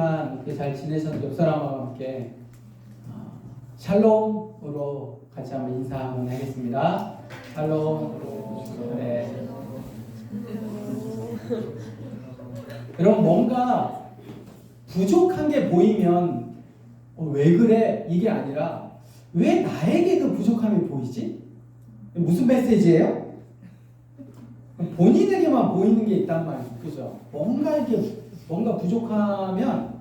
동안 잘 지내셨는지 옆 사람과 함께 샬롬으로 같이 한번 인사 한번 하겠습니다. 샬롬. 네. 여러분, 뭔가 부족한 게 보이면 왜 그래? 이게 아니라 왜 나에게 그 부족함이 보이지? 무슨 메시지예요? 본인에게만 보이는 게 있단 말이죠. 그죠? 뭔가 부족하면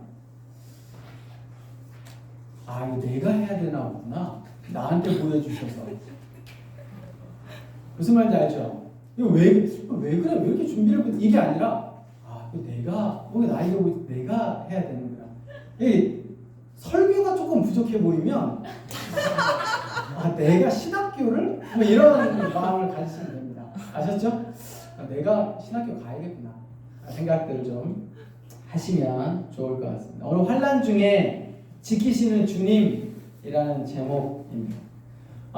이거 내가 해야 되나 보구나. 나한테 보여주셔서. 무슨 말인지 알죠? 이거 왜 그래? 왜 이렇게 준비를 이게 아니라 뭔가 나에게 내가 해야 되는 거야. 이 설교가 조금 부족해 보이면 내가 신학교를 이런 마음을 가지시면 됩니다. 아셨죠? 내가 신학교 가야겠구나 생각들을 좀 하시면 좋을 것 같습니다. 오늘 환난 중에 지키시는 주님이라는 제목입니다.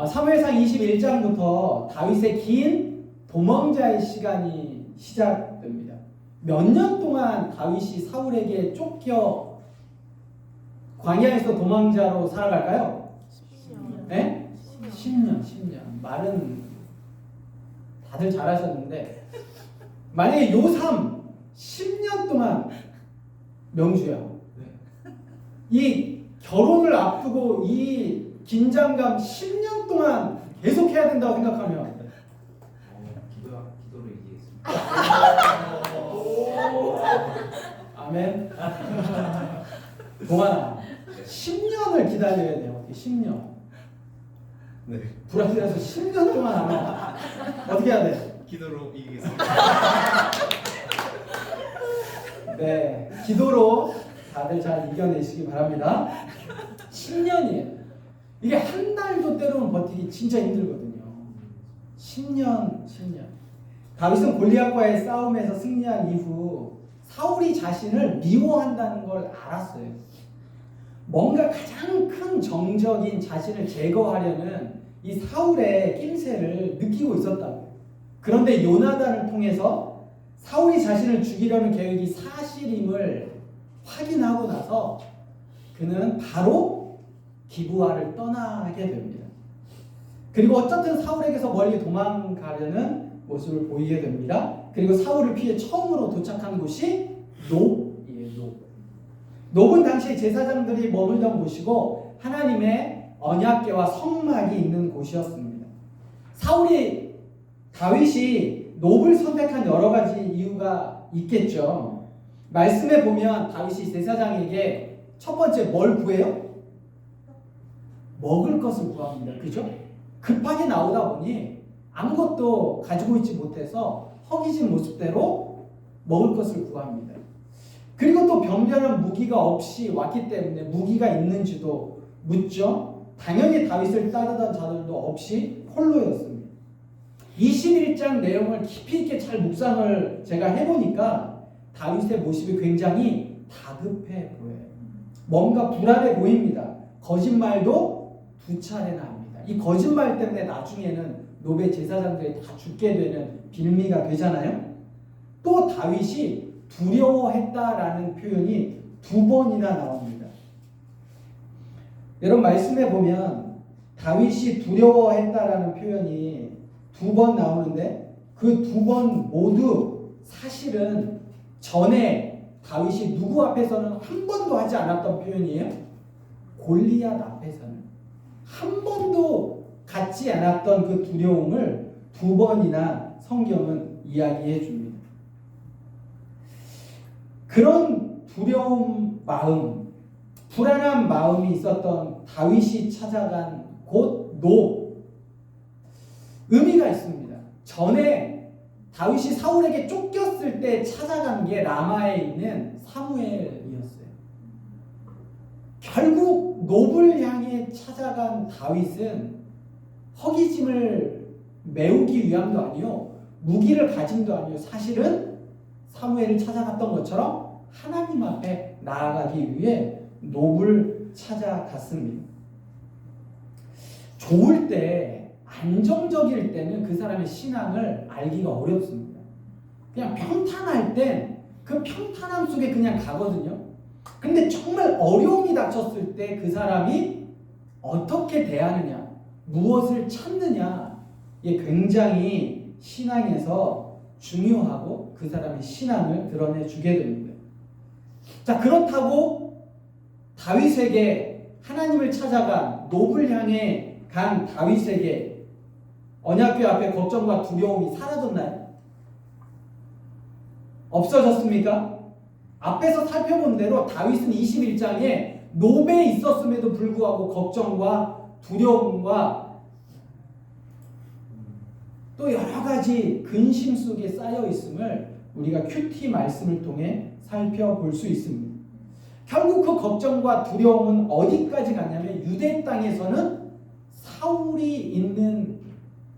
사무엘상 21장부터 다윗의 긴 도망자의 시간이 시작됩니다. 몇 년 동안 다윗이 사울에게 쫓겨 광야에서 도망자로 살아갈까요? 10년. 네? 10년. 말은 다들 잘하셨는데 만약에 요삼 10년 동안 명주야. 이 결혼을 앞두고 이 긴장감 10년 동안 계속 해야 된다고 생각하면 기도로 이기겠습니다. 아멘. 동안아 10년을 기다려야 돼요. 10년. 네. 브라질에서 10년 동안 하면 어떻게 해야 돼? 기도로 이기겠습니다. 네, 기도로 다들 잘 이겨내시기 바랍니다. 10년이에요. 이게 한 달도 때로는 버티기 진짜 힘들거든요. 10년. 다윗은 골리앗과의 싸움에서 승리한 이후 사울이 자신을 미워한다는 걸 알았어요. 뭔가 가장 큰 정적인 자신을 제거하려는 이 사울의 낌새를 느끼고 있었다고. 그런데 요나단을 통해서 사울이 자신을 죽이려는 계획이 사실임을 확인하고 나서 그는 바로 기브아를 떠나게 됩니다. 그리고 어쨌든 사울에게서 멀리 도망가려는 모습을 보이게 됩니다. 그리고 사울을 피해 처음으로 도착한 곳이 노브이에요. 노브는 당시 제사장들이 머물던 곳이고 하나님의 언약궤와 성막이 있는 곳이었습니다. 다윗이 노브를 선택한 여러 가지 이유가 있겠죠. 말씀에 보면 다윗이 제사장에게 첫 번째 뭘 구해요? 먹을 것을 구합니다. 그죠? 급하게 나오다 보니 아무것도 가지고 있지 못해서 허기진 모습대로 먹을 것을 구합니다. 그리고 또 변변한 무기가 없이 왔기 때문에 무기가 있는지도 묻죠. 당연히 다윗을 따르던 자들도 없이 홀로였습니다. 21장 내용을 깊이 있게 잘 묵상을 제가 해보니까 다윗의 모습이 굉장히 다급해 보여요. 뭔가 불안해 보입니다. 거짓말도 2차례나 합니다. 이 거짓말 때문에 나중에는 노베 제사장들이 다 죽게 되는 빌미가 되잖아요. 또 다윗이 두려워했다라는 표현이 2번이나 나옵니다. 여러분 말씀해 보면 다윗이 두려워했다라는 표현이 2번 나오는데 그 2번 모두 사실은 전에 다윗이 누구 앞에서는 한 번도 하지 않았던 표현이에요. 골리앗 앞에서는 한 번도 갖지 않았던 그 두려움을 2번이나 성경은 이야기해 줍니다. 그런 두려움 마음, 불안한 마음이 있었던 다윗이 찾아간 곳 노, 의미가 있습니다. 전에 다윗이 사울에게 쫓겼을 때 찾아간 게 라마에 있는 사무엘이었어요. 결국 노브를 향해 찾아간 다윗은 허기짐을 메우기 위함도 아니요, 무기를 가짐도 아니요, 사실은 사무엘을 찾아갔던 것처럼 하나님 앞에 나아가기 위해 노브를 찾아갔습니다. 좋을 때, 안정적일 때는 그 사람의 신앙을 알기가 어렵습니다. 그냥 평탄할 땐 그 평탄함 속에 그냥 가거든요. 근데 정말 어려움이 닥쳤을 때 그 사람이 어떻게 대하느냐, 무엇을 찾느냐, 이게 굉장히 신앙에서 중요하고 그 사람의 신앙을 드러내주게 됩니다. 자, 그렇다고 다윗에게 하나님을 찾아간 노블 향해 간 다윗에게 언약궤 앞에 걱정과 두려움이 사라졌나요? 없어졌습니까? 앞에서 살펴본 대로 다윗은 21장에 노베에 있었음에도 불구하고 걱정과 두려움과 또 여러 가지 근심 속에 쌓여 있음을 우리가 큐티 말씀을 통해 살펴볼 수 있습니다. 결국 그 걱정과 두려움은 어디까지 갔냐면 유대 땅에서는 사울이 있는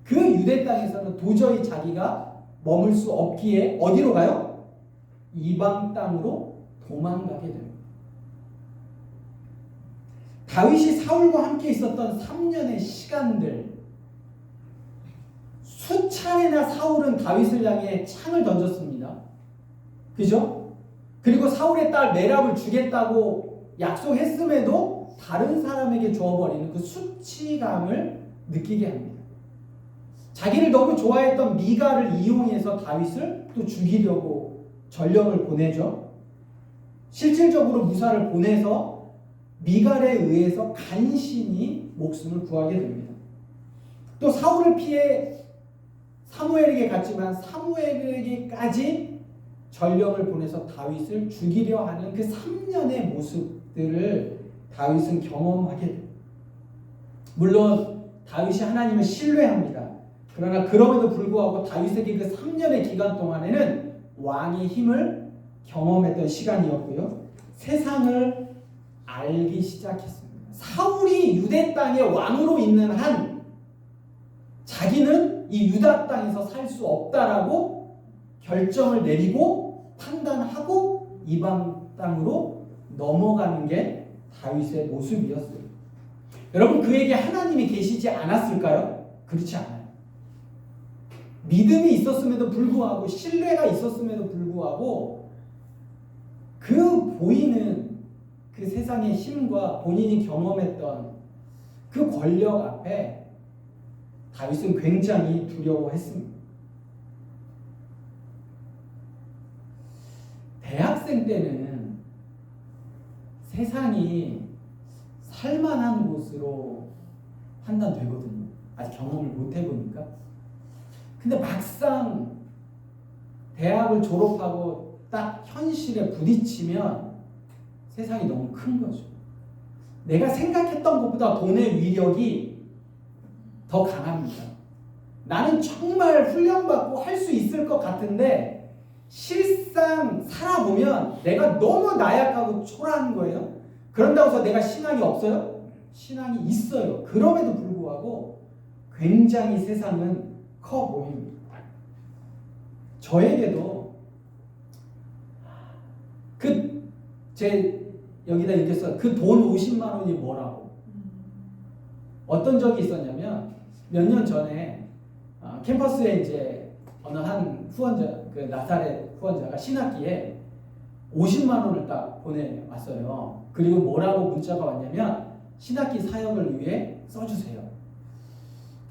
그 유대 땅에서는 도저히 자기가 머물 수 없기에 어디로 가요? 이방 땅으로 도망가게 됩니다. 다윗이 사울과 함께 있었던 3년의 시간들, 수차례나 사울은 다윗을 향해 창을 던졌습니다. 그죠? 그리고 사울의 딸 메랍을 주겠다고 약속했음에도 다른 사람에게 주어버리는 그 수치감을 느끼게 합니다. 자기를 너무 좋아했던 미가를 이용해서 다윗을 또 죽이려고 전령을 보내죠. 실질적으로 무사를 보내서 미갈에 의해서 간신히 목숨을 구하게 됩니다. 또 사울을 피해 사무엘에게 갔지만 사무엘에게까지 전령을 보내서 다윗을 죽이려 하는 그 3년의 모습들을 다윗은 경험하게 됩니다. 물론 다윗이 하나님을 신뢰합니다. 그러나 그럼에도 불구하고 다윗에게 그 3년의 기간 동안에는 왕의 힘을 경험했던 시간이었고요. 세상을 알기 시작했습니다. 사울이 유대 땅의 왕으로 있는 한 자기는 이 유다 땅에서 살 수 없다라고 결정을 내리고 판단하고 이방 땅으로 넘어가는 게 다윗의 모습이었어요. 여러분, 그에게 하나님이 계시지 않았을까요? 그렇지 않아요. 믿음이 있었음에도 불구하고 신뢰가 있었음에도 불구하고 그 보이는 그 세상의 힘과 본인이 경험했던 그 권력 앞에 다윗은 굉장히 두려워했습니다. 대학생 때는 세상이 살만한 곳으로 판단되거든요. 아직 경험을 못 해보니까. 근데 막상 대학을 졸업하고 딱 현실에 부딪히면 세상이 너무 큰 거죠. 내가 생각했던 것보다 돈의 위력이 더 강합니다. 나는 정말 훈련받고 할 수 있을 것 같은데 실상 살아보면 내가 너무 나약하고 초라한 거예요. 그런다고 해서 내가 신앙이 없어요? 신앙이 있어요. 그럼에도 불구하고 굉장히 세상은 커 보입니다. 저에게도 여기다 이렇게 써, 그 돈 50만 원이 뭐라고. 어떤 적이 있었냐면 몇 년 전에 캠퍼스에 이제 어느 한 후원자, 그 나사렛 후원자가 신학기에 50만 원을 딱 보내왔어요. 그리고 뭐라고 문자가 왔냐면 신학기 사역을 위해 써주세요.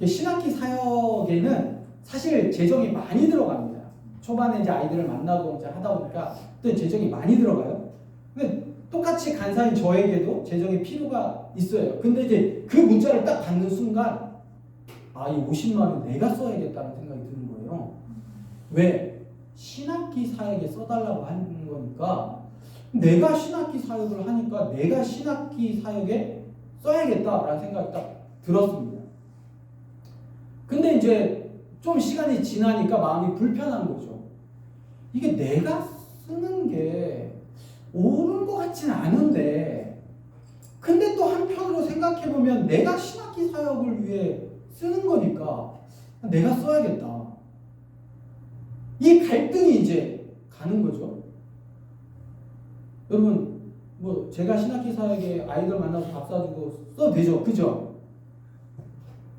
신학기 사역에는 사실 재정이 많이 들어갑니다. 초반에 이제 아이들을 만나고 이제 하다 보니까 또 재정이 많이 들어가요. 근데 똑같이 간사인 저에게도 재정이 필요가 있어요. 근데 이제 그 문자를 딱 받는 순간 이 50만 원 내가 써야겠다는 생각이 드는 거예요. 왜? 신학기 사역에 써달라고 하는 거니까 내가 신학기 사역을 하니까 내가 신학기 사역에 써야겠다라는 생각이 딱 들었습니다. 근데 이제 좀 시간이 지나니까 마음이 불편한 거죠. 이게 내가 쓰는 게 옳은 것 같지는 않은데, 근데 또 한편으로 생각해보면 내가 신학기 사역을 위해 쓰는 거니까 내가 써야겠다. 이 갈등이 이제 가는 거죠. 여러분, 뭐 제가 신학기 사역에 아이들 만나서 밥 사주고 써도 되죠, 그죠?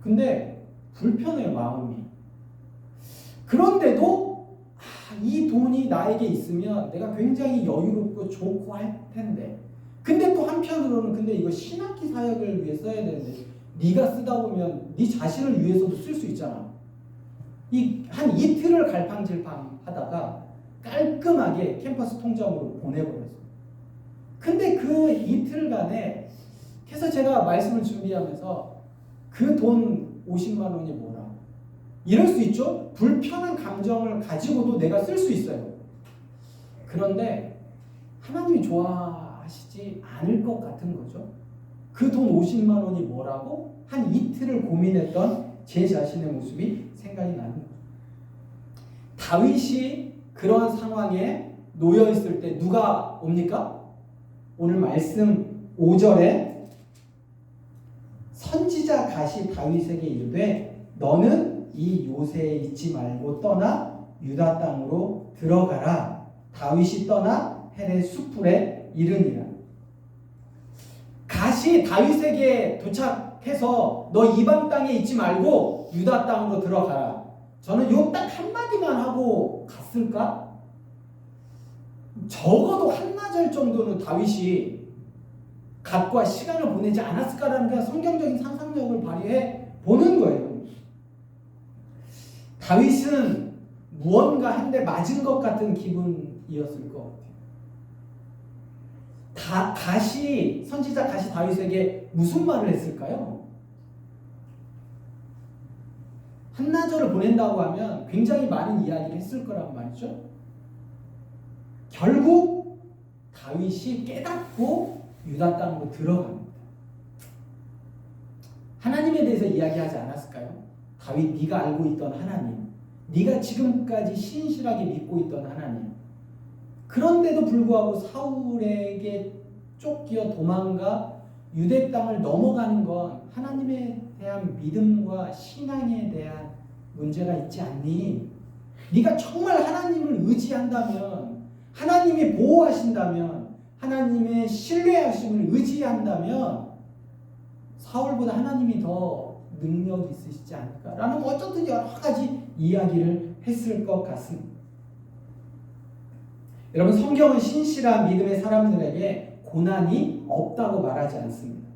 근데 불편해요, 마음이. 그런데도 이 돈이 나에게 있으면 내가 굉장히 여유롭고 좋고 할 텐데. 근데 또 한편으로는 근데 이거 신학기 사역을 위해 써야 되는데 네가 쓰다 보면 네 자신을 위해서도 쓸 수 있잖아. 이 한 이틀을 갈팡질팡 하다가 깔끔하게 캠퍼스 통장으로 보내버렸어. 근데 그 이틀간에 그래서 제가 말씀을 준비하면서 그 돈 50만 원이 뭐라 이럴 수 있죠. 불편한 감정을 가지고도 내가 쓸 수 있어요. 그런데 하나님이 좋아하시지 않을 것 같은 거죠. 그 돈 50만 원이 뭐라고 한 이틀을 고민했던 제 자신의 모습이 생각이 나는 거죠. 다윗이 그런 상황에 놓여 있을 때 누가 옵니까? 오늘 말씀 5절에 선지자 갓이 다윗에게 이르되 너는 이 요새에 있지 말고 떠나 유다 땅으로 들어가라. 다윗이 떠나 헬의 수풀에 이르니라. 갓이 다윗에게 도착해서 너 이방 땅에 있지 말고 유다 땅으로 들어가라. 저는 요 딱 한마디만 하고 갔을까? 적어도 한나절 정도는 다윗이 갓과 시간을 보내지 않았을까라는 그냥 성경적인 상상력을 발휘해 보는 거예요. 다윗은 무언가 한 대 맞은 것 같은 기분이었을 것 같아요. 선지자 갓이 다윗에게 무슨 말을 했을까요? 한나절을 보낸다고 하면 굉장히 많은 이야기를 했을 거란 말이죠. 결국 다윗이 깨닫고 유다 땅으로 들어갑니다. 하나님에 대해서 이야기하지 않았을까요? 다윗, 네가 알고 있던 하나님, 네가 지금까지 신실하게 믿고 있던 하나님. 그런데도 불구하고 사울에게 쫓겨 도망가 유대 땅을 넘어가는 건 하나님에 대한 믿음과 신앙에 대한 문제가 있지 않니? 네가 정말 하나님을 의지한다면, 하나님이 보호하신다면, 하나님의 신뢰하심을 의지한다면 사울보다 하나님이 더 능력이 있으시지 않을까라는 어쨌든 여러 가지 이야기를 했을 것 같습니다. 여러분, 성경은 신실한 믿음의 사람들에게 고난이 없다고 말하지 않습니다.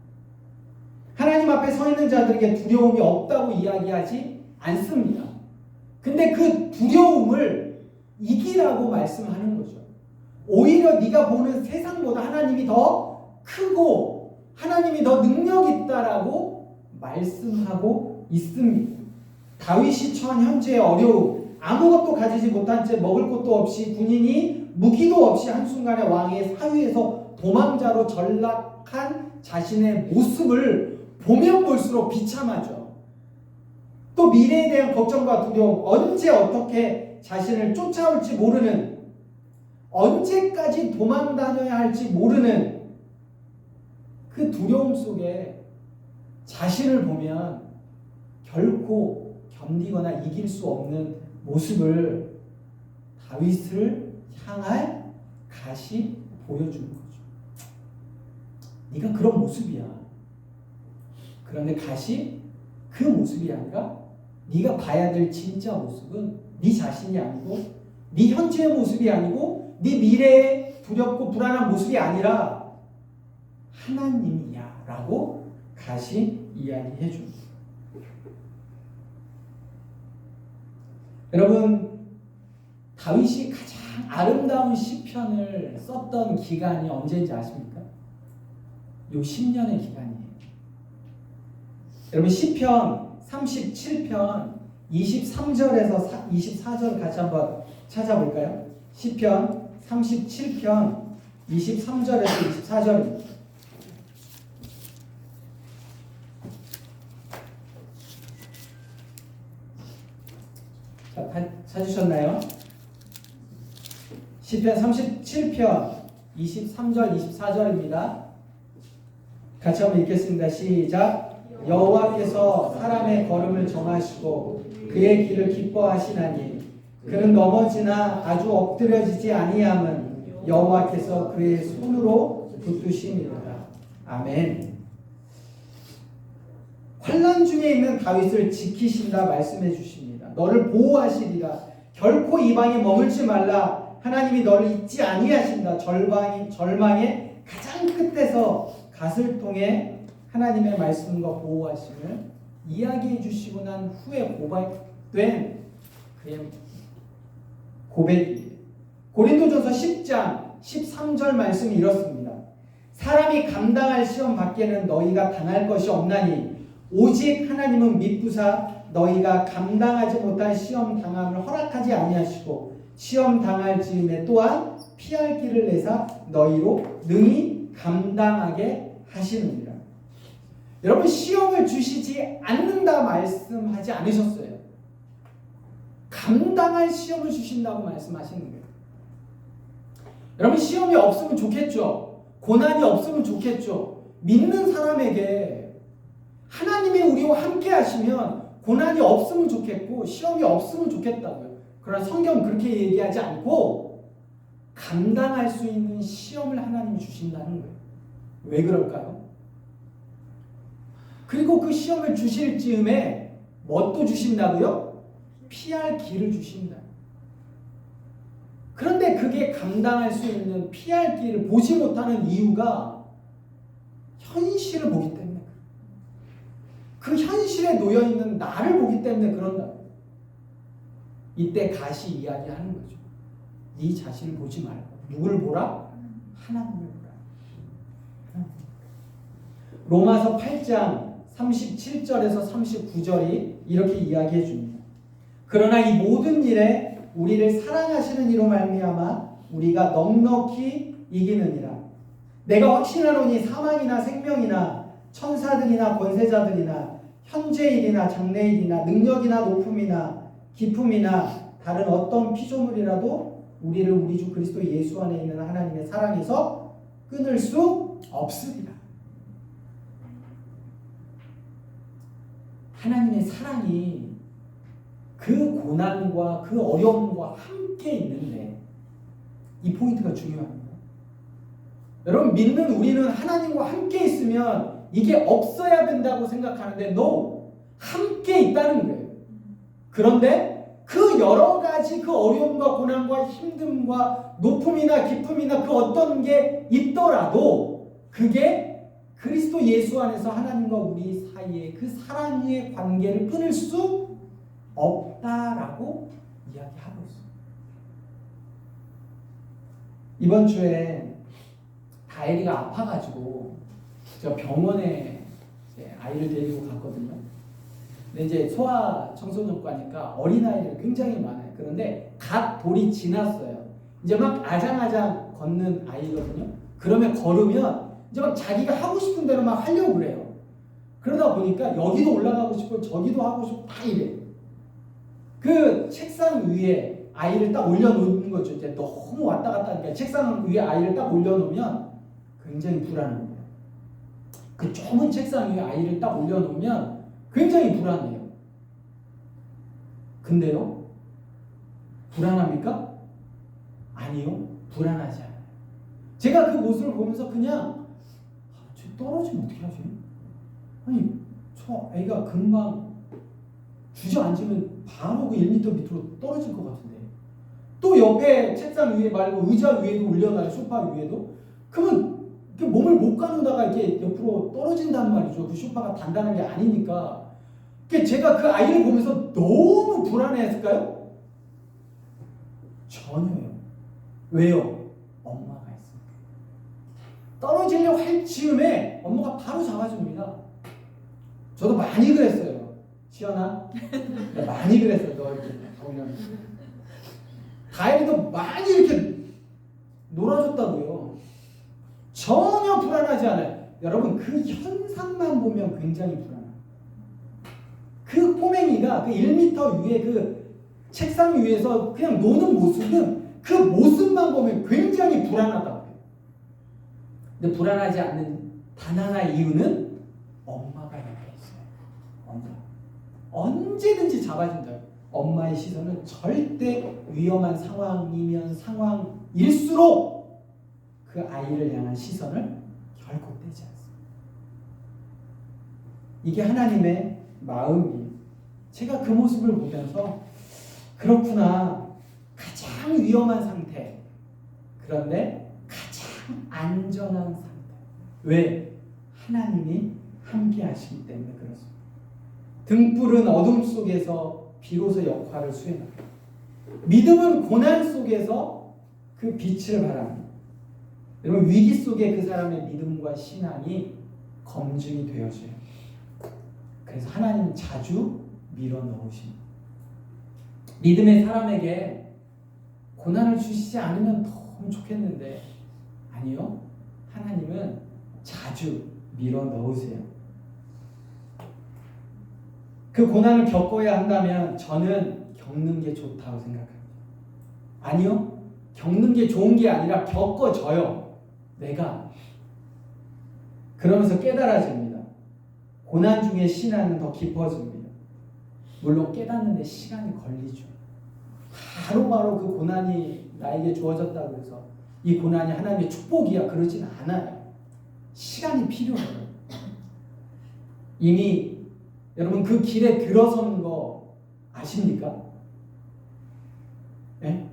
하나님 앞에 서 있는 자들에게 두려움이 없다고 이야기하지 않습니다. 근데 그 두려움을 이기라고 말씀하는 거죠. 오히려 네가 보는 세상보다 하나님이 더 크고 하나님이 더 능력 있다라고 말씀하고 있습니다. 다윗이 처한 현재의 어려움, 아무것도 가지지 못한 채 먹을 것도 없이 군인이 무기도 없이 한순간에 왕의 사위에서 도망자로 전락한 자신의 모습을 보면 볼수록 비참하죠. 또 미래에 대한 걱정과 두려움, 언제 어떻게 자신을 쫓아올지 모르는, 언제까지 도망 다녀야 할지 모르는 그 두려움 속에 자신을 보면 결코 견디거나 이길 수 없는 모습을 다윗을 향할 갓이 보여주는 거죠. 네가 그런 모습이야. 그런데 갓이 그 모습이 아니라 네가 봐야 될 진짜 모습은 네 자신이 아니고 네 현재의 모습이 아니고 네 미래의 두렵고 불안한 모습이 아니라 하나님이야 라고 갓이 이야기해 줍니다. 여러분, 다윗이 가장 아름다운 시편을 썼던 기간이 언제인지 아십니까? 요 10년의 기간이에요. 여러분, 시편 37편 23절에서 24절 같이 한번 찾아볼까요? 시편 37편 23절에서 24절입니다. 자, 찾으셨나요? 시편 37편 23절 24절입니다. 같이 한번 읽겠습니다. 시작. 여호와께서 사람의 걸음을 정하시고 그의 길을 기뻐하시나니 그는 넘어지나 아주 엎드려지지 아니함은 여호와께서 그의 손으로 붙드심이로다. 아멘. 환난 중에 있는 다윗을 지키신다 말씀해 주십니다. 너를 보호하시리라. 결코 이방에 머물지 말라. 하나님이 너를 잊지 아니하신다. 절망의 가장 끝에서 갓을 통해 하나님의 말씀과 보호하심을 이야기해 주시고 난 후에 고백된 그의 고백이에요. 고린도전서 10장 13절 말씀이 이렇습니다. 사람이 감당할 시험 밖에는 너희가 당할 것이 없나니 오직 하나님은 미쁘사 너희가 감당하지 못할 시험 당함을 허락하지 아니하시고 시험 당할 즈음에 또한 피할 길을 내사 너희로 능히 감당하게 하시느니라. 여러분, 시험을 주시지 않는다 말씀하지 않으셨어요. 감당할 시험을 주신다고 말씀하시는 거예요. 여러분, 시험이 없으면 좋겠죠. 고난이 없으면 좋겠죠. 믿는 사람에게 하나님이 우리와 함께 하시면 고난이 없으면 좋겠고 시험이 없으면 좋겠다고요. 그러나 성경은 그렇게 얘기하지 않고 감당할 수 있는 시험을 하나님이 주신다는 거예요. 왜 그럴까요? 그리고 그 시험을 주실 즈음에 뭣도 주신다고요? 피할 길을 주신다. 그런데 그게 감당할 수 있는 피할 길을 보지 못하는 이유가 현실을 보기 때문에, 그 현실에 놓여있는 나를 보기 때문에 그런다. 이때 다시 이야기하는 거죠. 네 자신을 보지 말고 누굴 보라? 하나님을 보라. 로마서 8장 37절에서 39절이 이렇게 이야기해 줍니다. 그러나 이 모든 일에 우리를 사랑하시는 이로 말미암아 우리가 넉넉히 이기느니라. 내가 확신하노니 사망이나 생명이나 천사들이나 권세자들이나 현재일이나 장래일이나 능력이나 높음이나 기품이나 다른 어떤 피조물이라도 우리를 우리 주 그리스도 예수 안에 있는 하나님의 사랑에서 끊을 수 없으리라. 하나님의 사랑이 그 고난과 그 어려움과 함께 있는데, 이 포인트가 중요합니다. 여러분, 믿는 우리는 하나님과 함께 있으면 이게 없어야 된다고 생각하는데 no! 함께 있다는 거예요. 그런데 그 여러 가지 그 어려움과 고난과 힘듦과 높음이나 기쁨이나 그 어떤 게 있더라도 그게 그리스도 예수 안에서 하나님과 우리 사이에 그 사랑의 관계를 끊을 수 없다라고 이야기하고 있습니다. 이번 주에 다혜리가 아파가지고 제가 병원에 아이를 데리고 갔거든요. 근데 이제 소아 청소년과니까 어린아이들 굉장히 많아요. 그런데 갓 돌이 지났어요. 이제 막 아장아장 걷는 아이거든요. 그러면 걸으면 이제 막 자기가 하고 싶은 대로 막 하려고 그래요. 그러다 보니까 여기도 올라가고 싶고 저기도 하고 싶고 다 이래요. 그 책상 위에 아이를 딱 올려놓는 거죠. 이제 너무 왔다 갔다 하니까 책상 위에 아이를 딱 올려놓으면 굉장히 불안한 거예요. 그 좁은 책상 위에 아이를 딱 올려놓으면 굉장히 불안해요. 근데요, 불안합니까? 아니요, 불안하지 않아요. 제가 그 모습을 보면서 그냥 저 떨어지면 어떻게 하지? 아니, 저 애가 금방 주저앉으면 바로 그 1m 밑으로 떨어질 것 같은데, 또 옆에 책상 위에 말고 의자 위에도 올려놔요. 소파 위에도. 그러면 몸을 못 가누다가 이렇게 옆으로 떨어진단 말이죠. 그 소파가 단단한 게 아니니까. 제가 그 아이를 보면서 너무 불안해했을까요? 전혀요. 왜요? 엄마가 있으니까. 떨어지려고 할 즈음에 엄마가 바로 잡아줍니다. 저도 많이 그랬어요. 시연아, 많이 그랬어요. 너 이렇게 보면 다혜리도 많이 이렇게 놀아줬다고요. 전혀 불안하지 않아요. 여러분, 그 현상만 보면 굉장히 불안해요. 그 꼬맹이가 그 1m 위에 그 책상 위에서 그냥 노는 모습은 그 모습만 보면 굉장히 불안하다고 해요. 근데 불안하지 않는 단 하나의 이유는 엄마가 옆에 있어요. 엄마. 언제든지 잡아준다. 엄마의 시선은 절대 위험한 상황이면 상황일수록 그 아이를 향한 시선을 결코 떼지 않습니다. 이게 하나님의 마음이에요. 제가 그 모습을 보면서 그렇구나. 위험한 상태. 그런데 가장 안전한 상태. 왜? 하나님이 함께 하시기 때문에 그렇습니다. 등불은 어둠 속에서 비로소 역할을 수행합니다. 믿음은 고난 속에서 그 빛을 발합니다. 여러분, 위기 속에 그 사람의 믿음과 신앙이 검증이 되어져요. 그래서 하나님은 자주 밀어 넣으십니다. 믿음의 사람에게 고난을 주시지 않으면 너무 좋겠는데, 아니요. 하나님은 자주 밀어 넣으세요. 그 고난을 겪어야 한다면 저는 겪는 게 좋다고 생각합니다. 아니요. 겪는 게 좋은 게 아니라 겪어져요. 내가. 그러면서 깨달아집니다. 고난 중에 신앙은 더 깊어집니다. 물론 깨닫는 데 시간이 걸리죠. 바로바로 그 고난이 나에게 주어졌다고 해서 이 고난이 하나님의 축복이야 그러진 않아요. 시간이 필요해요. 이미 여러분 그 길에 들어선 거 아십니까? 네?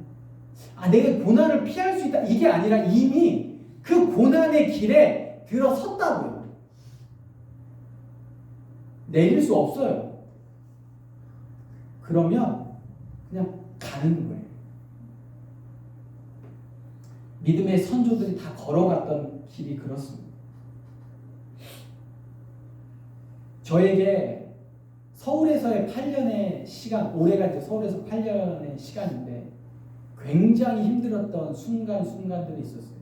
내가 고난을 피할 수 있다 이게 아니라 이미 그 고난의 길에 들어섰다고요. 내릴 수 없어요. 그러면 그냥 가는 거예요. 믿음의 선조들이 다 걸어갔던 길이 그렇습니다. 저에게 서울에서의 8년의 시간, 올해가 이제 서울에서 8년의 시간인데 굉장히 힘들었던 순간들이 있었어요.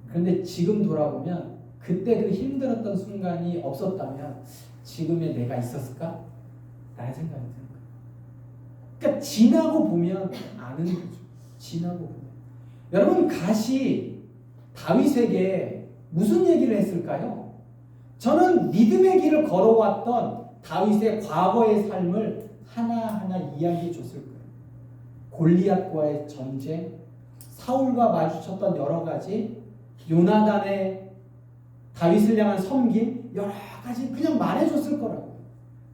그런데 지금 돌아보면 그때 그 힘들었던 순간이 없었다면 지금의 내가 있었을까? 라는 생각이 드는 거예요. 그러니까 지나고 보면 아는 거죠. 지나고 보면. 여러분 갓이 다윗에게 무슨 얘기를 했을까요? 저는 믿음의 길을 걸어왔던 다윗의 과거의 삶을 하나하나 이야기해 줬을 거예요. 골리앗과의 전쟁, 사울과 마주쳤던 여러 가지, 요나단의 다윗을 향한 섬김, 여러 가지 그냥 말해줬을 거라고요.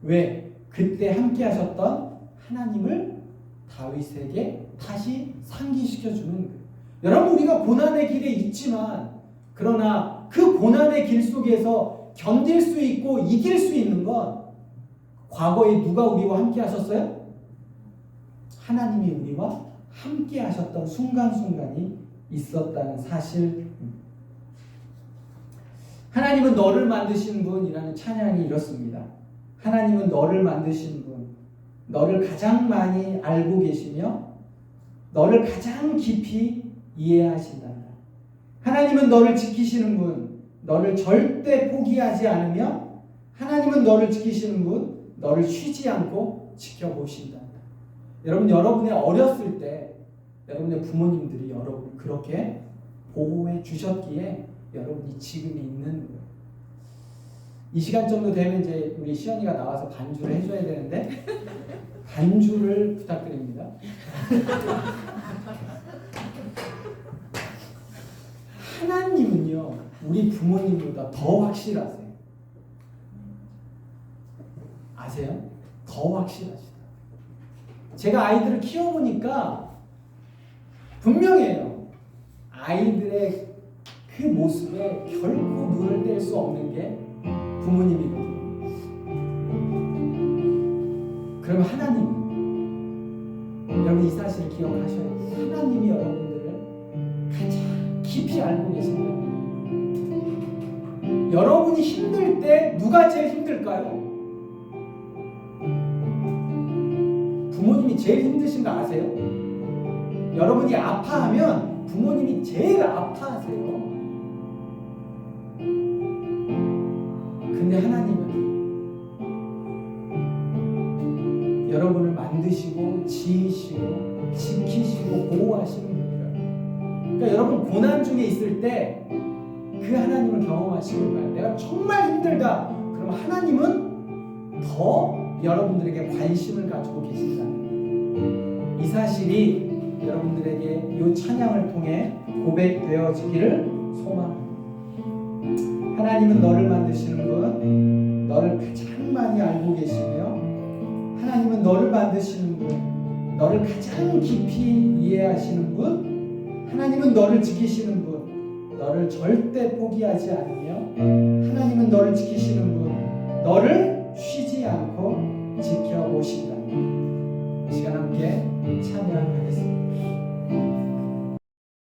왜? 그때 함께 하셨던 하나님을 다윗에게 다시 상기시켜주는 거예요. 여러분 우리가 고난의 길에 있지만 그러나 그 고난의 길 속에서 견딜 수 있고 이길 수 있는 건 과거에 누가 우리와 함께 하셨어요? 하나님이 우리와 함께 하셨던 순간순간이 있었다는 사실. 하나님은 너를 만드신 분이라는 찬양이 이렇습니다. 하나님은 너를 만드신 분, 너를 가장 많이 알고 계시며 너를 가장 깊이 이해하신단다. 하나님은 너를 지키시는 분, 너를 절대 포기하지 않으며 하나님은 너를 지키시는 분, 너를 쉬지 않고 지켜보신단다. 여러분, 여러분의 어렸을 때 여러분의 부모님들이 여러분을 그렇게 보호해 주셨기에 여러분이 지금 있는 거예요. 이 시간 정도 되면 이제 우리 시연이가 나와서 반주를 해줘야 되는데 반주를 부탁드립니다. 하나님은요 우리 부모님보다 더 확실하세요. 아세요? 더 확실하시다. 제가 아이들을 키워보니까 분명해요. 아이들의 그 모습에 결코 눈을 뗄 수 없는 게 부모님이거든요. 그러면 하나님은 여러분 이 사실을 기억하셔야 돼요. 하나님이 여러분들을 가장 깊이 알고 계신다. 여러분이 힘들 때 누가 제일 힘들까요? 부모님이 제일 힘드신 거 아세요? 여러분이 아파하면 부모님이 제일 아파하세요. 근데 하나님은 여러분을 만드시고 지으시고 지키시고 보호하시는 분이에요. 그러니까 여러분 고난 중에 있을 때 그 하나님을 경험하시는 거예요. 내가 정말 힘들다. 그럼 하나님은 더 여러분들에게 관심을 가지고 계신다는 이 사실이 여러분들에게 이 찬양을 통해 고백되어지기를 소망합니다. 하나님은 너를 만드시는 분, 너를 가장 많이 알고 계시며 하나님은 너를 만드시는 분, 너를 가장 깊이 이해하시는 분, 하나님은 너를 지키시는 분, 너를 절대 포기하지 않으며 하나님은 너를 지키시는 분, 너를